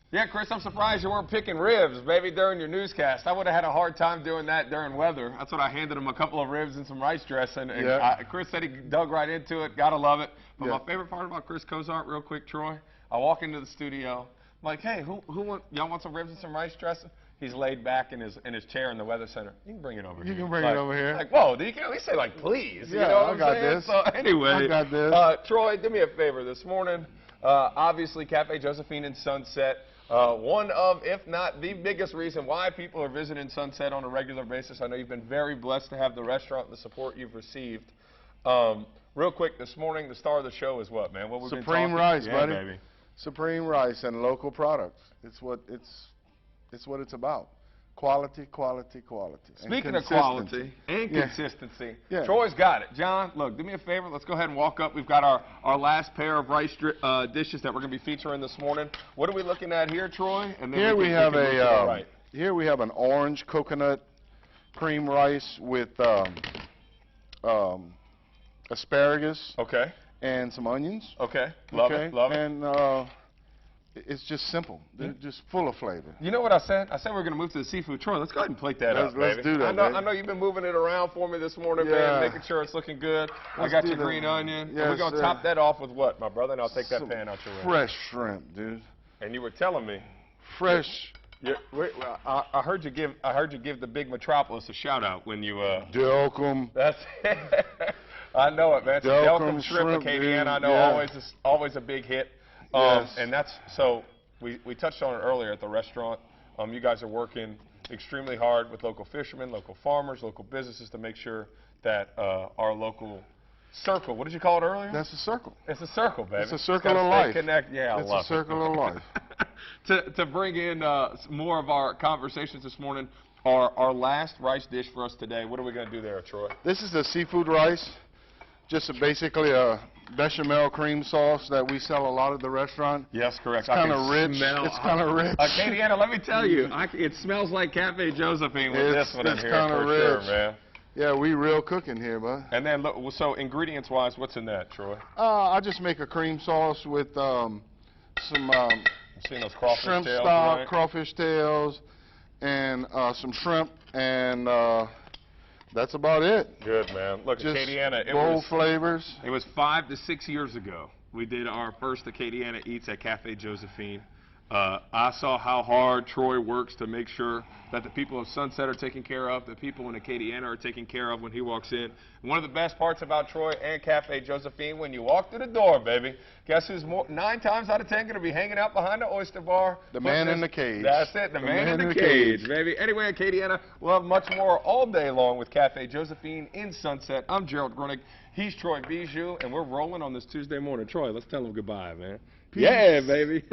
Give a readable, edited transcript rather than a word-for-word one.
Yeah, Chris, I'm surprised you weren't picking ribs, baby, during your newscast. I would have had a hard time doing that during weather. That's what I handed him, a couple of ribs and some rice dressing. And Yeah. Chris said he dug right into it. Gotta love it. But Yeah. my favorite part about Chris Cozart, real quick, Troy, I walk into the studio. I'm like, hey, y'all want some ribs and some rice dressing? He's laid back in his chair in the weather center. You can bring it over here. You can bring it over here. Like, whoa, you can at least say, like, please. Yeah, you know what I I'm got saying? this. So anyway, I got this. Troy, do me a favor this morning. Obviously, Cafe Josephine in Sunset. One of, if not the biggest reason why people are visiting Sunset on a regular basis. I know you've been very blessed to have the restaurant and the support you've received. Real quick, this morning, the star of the show is what, man? What we've been Supreme talking? rice, Yeah, buddy. Baby. Supreme rice and local products. It's what it's about. Quality, quality, quality. Speaking of quality and consistency, Troy's got it. John, look, do me a favor. Let's go ahead and walk up. We've got our last pair of rice dishes that we're going to be featuring this morning. What are we looking at here, Troy? And then here we have here we have an orange coconut cream rice with asparagus. Okay. And some onions. Okay. Love it. Love it. And it's just simple. They're just full of flavor. You know what I said? I said we're going to move to the seafood. Troy, let's go ahead and plate that up, Let's do that, I know you've been moving it around for me this morning, man, making sure it's looking good. I got your green onion. Yes, and we're going to top that off with what, my brother? And I'll take that pan out your way. Fresh shrimp, dude. And you were telling me. Fresh. I heard you give the big metropolis a shout out when you Delcom. That's I know it, man. Delcom shrimp Acadiana, I know always a big hit. And that's so we touched on it earlier at the restaurant. You guys are working extremely hard with local fishermen, local farmers, local businesses to make sure that our local circle. What did you call it earlier? That's a circle. It's a circle, baby. It's a circle of life. Connect. Yeah, I love it. It's a circle of life. To bring in more of our conversations this morning, our last rice dish for us today. What are we going to do there, Troy? This is the seafood rice. Just basically a bechamel cream sauce that we sell a lot at the restaurant. Yes, correct. It's kind of rich. It's kind of rich. Acadiana, let me tell you, it smells like Cafe Josephine with this one in here for sure, man. Yeah, we real cooking here, bud. And then, look, so ingredients-wise, what's in that, Troy? I just make a cream sauce with some I'm seeing those crawfish shrimp tails, stock, right? crawfish tails, and some shrimp, and that's about it. Good, man. Look, just Acadiana, bold flavors. It was 5 to 6 years ago. We did our first Acadiana Eats at Cafe Josephine. I saw how hard Troy works to make sure that the people of Sunset are taken care of, the people in Acadiana are taken care of when he walks in. One of the best parts about Troy and Cafe Josephine, when you walk through the door, baby, guess who's 9 times out of 10 going to be hanging out behind the oyster bar? The man in the cage. That's it, the man in the cage, baby. Anyway, Acadiana, we'll have much more all day long with Cafe Josephine in Sunset. I'm Gerald Grunig. He's Troy Bijou, and we're rolling on this Tuesday morning. Troy, let's tell him goodbye, man. Peace. Yeah, baby.